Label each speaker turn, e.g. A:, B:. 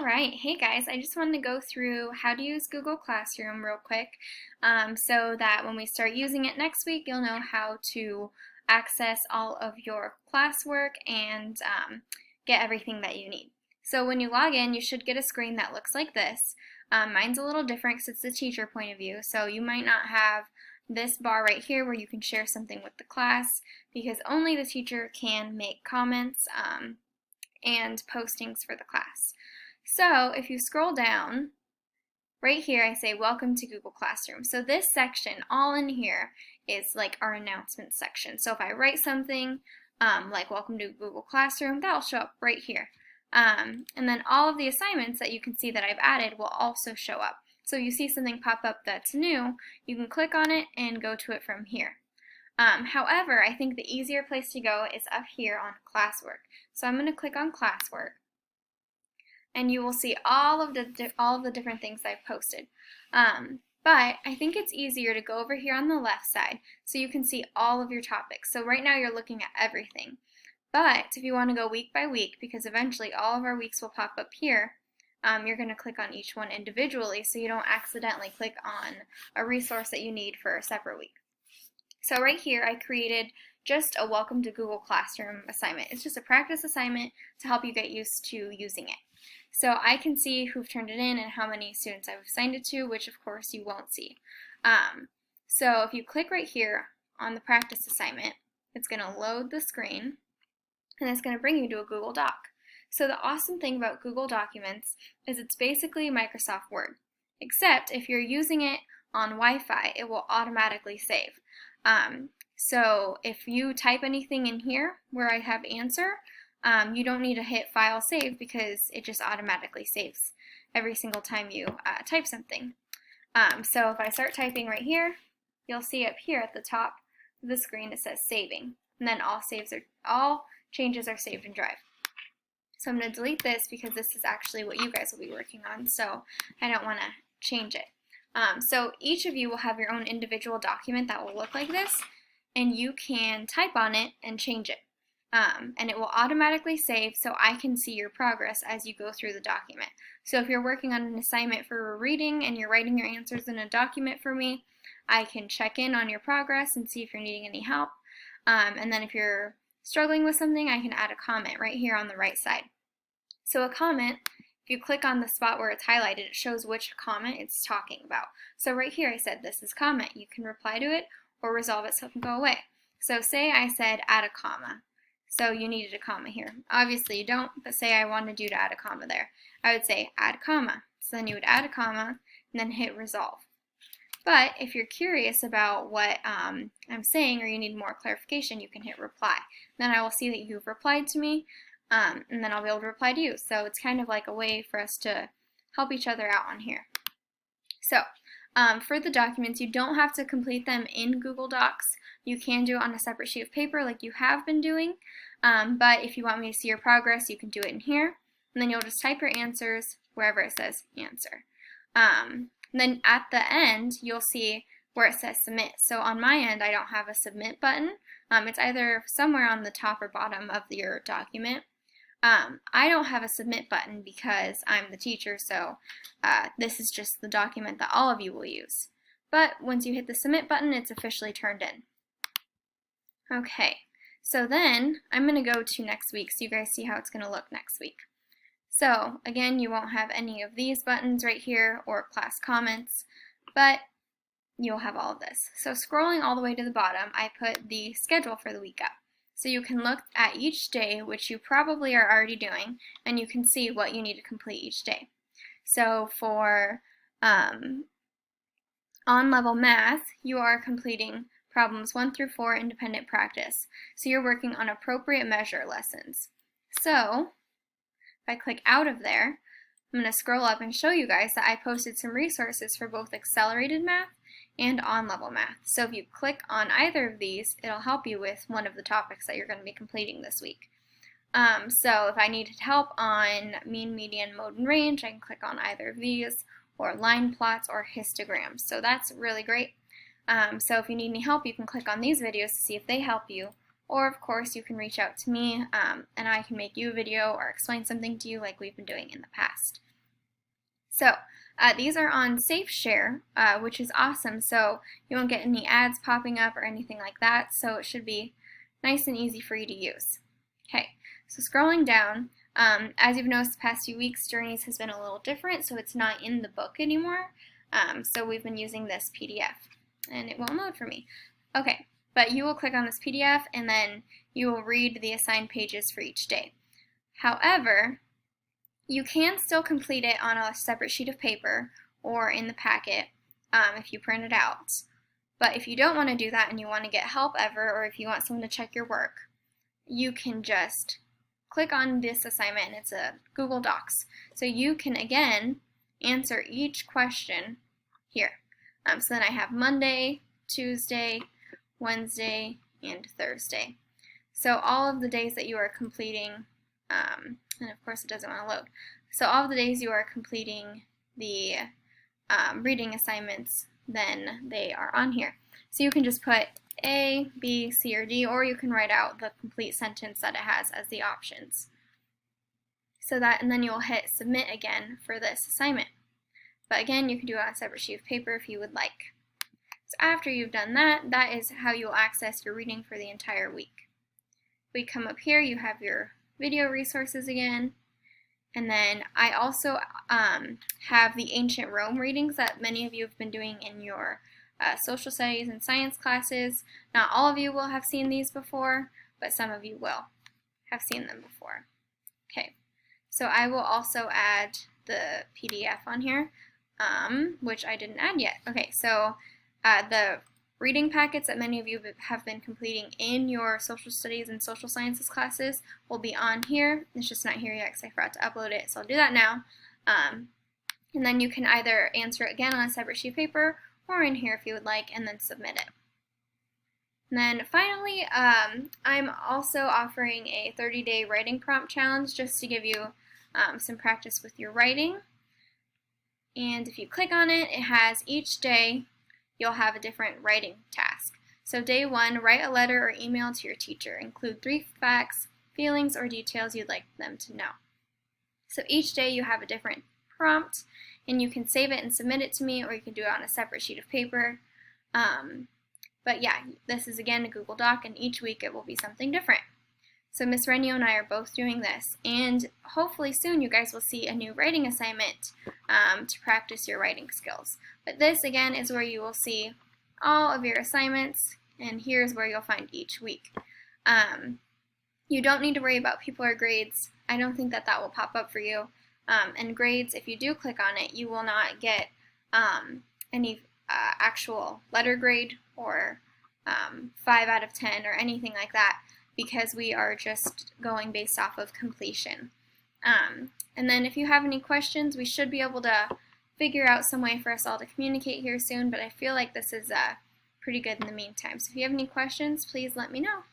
A: Alright, hey guys, I just wanted to go through how to use Google Classroom real quick so that when we start using it next week, you'll know how to access all of your classwork and get everything that you need. So when you log in, you should get a screen that looks like this. Mine's a little different because it's the teacher point of view, so you might not have this bar right here where you can share something with the class because only the teacher can make comments and postings for the class. So if you scroll down, right here I say welcome to Google Classroom. So this section, all in here, is like our announcement section. So if I write something like welcome to Google Classroom, that'll show up right here. And then all of the assignments that you can see that I've added will also show up. So if you see something pop up that's new, you can click on it and go to it from here. However, I think the easier place to go is up here on classwork. So I'm going to click on classwork, and you will see all of the different things I've posted. But I think it's easier to go over here on the left side so you can see all of your topics. So right now you're looking at everything. But if you want to go week by week, because eventually all of our weeks will pop up here, you're going to click on each one individually so you don't accidentally click on a resource that you need for a separate week. So right here I created just a welcome to Google Classroom assignment. It's just a practice assignment to help you get used to using it. So I can see who've turned it in and how many students I've assigned it to, which of course you won't see. So if you click right here on the practice assignment, it's going to load the screen and it's going to bring you to a Google Doc. So the awesome thing about Google Documents is it's basically Microsoft Word, except if you're using it on Wi-Fi, it will automatically save. So if you type anything in here where I have answer, you don't need to hit file save because it just automatically saves every single time you type something. So if I start typing right here, you'll see up here at the top of the screen it says saving, and then all changes are saved in Drive. So I'm going to delete this because this is actually what you guys will be working on, so I don't want to change it. So each of you will have your own individual document that will look like this, and you can type on it and change it. And it will automatically save so I can see your progress as you go through the document. So if you're working on an assignment for a reading and you're writing your answers in a document for me, I can check in on your progress and see if you're needing any help. And then if you're struggling with something, I can add a comment right here on the right side. So a comment, if you click on the spot where it's highlighted, it shows which comment it's talking about. So right here I said this is comment. You can reply to it or resolve it so it can go away. So say I said add a comma. So you needed a comma here. Obviously you don't, but say I wanted you to add a comma there. I would say add comma. So then you would add a comma and then hit resolve. But if you're curious about what I'm saying or you need more clarification, you can hit reply. Then I will see that you've replied to me, and then I'll be able to reply to you. So it's kind of like a way for us to help each other out on here. So for the documents, you don't have to complete them in Google Docs. You can do it on a separate sheet of paper like you have been doing, but if you want me to see your progress, you can do it in here, and then you'll just type your answers wherever it says answer. Then at the end, you'll see where it says submit. So on my end, I don't have a submit button. It's either somewhere on the top or bottom of your document. I don't have a submit button because I'm the teacher, so this is just the document that all of you will use. But once you hit the submit button, it's officially turned in. Okay, so then I'm going to go to next week so you guys see how it's going to look next week. So again, you won't have any of these buttons right here or class comments, but you'll have all of this. So scrolling all the way to the bottom, I put the schedule for the week up. So you can look at each day, which you probably are already doing, and you can see what you need to complete each day. So for on-level math, you are completing problems 1 through 4 independent practice. So you're working on appropriate measure lessons. So if I click out of there, I'm going to scroll up and show you guys that I posted some resources for both accelerated math and on-level math. So if you click on either of these, it'll help you with one of the topics that you're going to be completing this week. So if I needed help on mean, median, mode, and range, I can click on either of these, or line plots or histograms. So that's really great. So if you need any help, you can click on these videos to see if they help you. Or of course you can reach out to me and I can make you a video or explain something to you like we've been doing in the past. So these are on Safe Share, which is awesome. So you won't get any ads popping up or anything like that. So it should be nice and easy for you to use. Okay, so scrolling down, as you've noticed the past few weeks, Journeys has been a little different, so it's not in the book anymore. So we've been using this PDF, and it won't load for me. Okay, but you will click on this PDF, and then you will read the assigned pages for each day. However, you can still complete it on a separate sheet of paper or in the packet if you print it out. But if you don't want to do that and you want to get help ever, or if you want someone to check your work, you can just click on this assignment, and it's a Google Docs. So you can, again, answer each question here. So then I have Monday, Tuesday, Wednesday, and Thursday. So all of the days that you are completing, and of course it doesn't want to load. So all of the days you are completing the reading assignments, then they are on here. So you can just put A, B, C, or D, or you can write out the complete sentence that it has as the options. So that, and then you'll hit submit again for this assignment. But again, you can do it on a separate sheet of paper if you would like. So after you've done that, that is how you'll access your reading for the entire week. We come up here, you have your video resources again, and then I also have the ancient Rome readings that many of you have been doing in your social studies and science classes. Not all of you will have seen these before, but some of you will have seen them before. Okay, so I will also add the PDF on here, which I didn't add yet. Okay, so the reading packets that many of you have been completing in your social studies and social sciences classes will be on here. It's just not here yet because I forgot to upload it, so I'll do that now. And then you can either answer it again on a separate sheet of paper or in here if you would like, and then submit it. And then finally, I'm also offering a 30-day writing prompt challenge just to give you some practice with your writing. And if you click on it, it has each day you'll have a different writing task. So day 1, write a letter or email to your teacher. Include 3 facts, feelings, or details you'd like them to know. So each day you have a different prompt, and you can save it and submit it to me, or you can do it on a separate sheet of paper. But yeah, this is again a Google Doc, and each week it will be something different. So Miss Renio and I are both doing this, and hopefully soon you guys will see a new writing assignment to practice your writing skills. But this again is where you will see all of your assignments, and here's where you'll find each week. You don't need to worry about people or grades. I don't think that will pop up for you. And grades, if you do click on it, you will not get any actual letter grade or 5 out of 10 or anything like that, because we are just going based off of completion. And then if you have any questions, we should be able to figure out some way for us all to communicate here soon, but I feel like this is pretty good in the meantime. So if you have any questions, please let me know.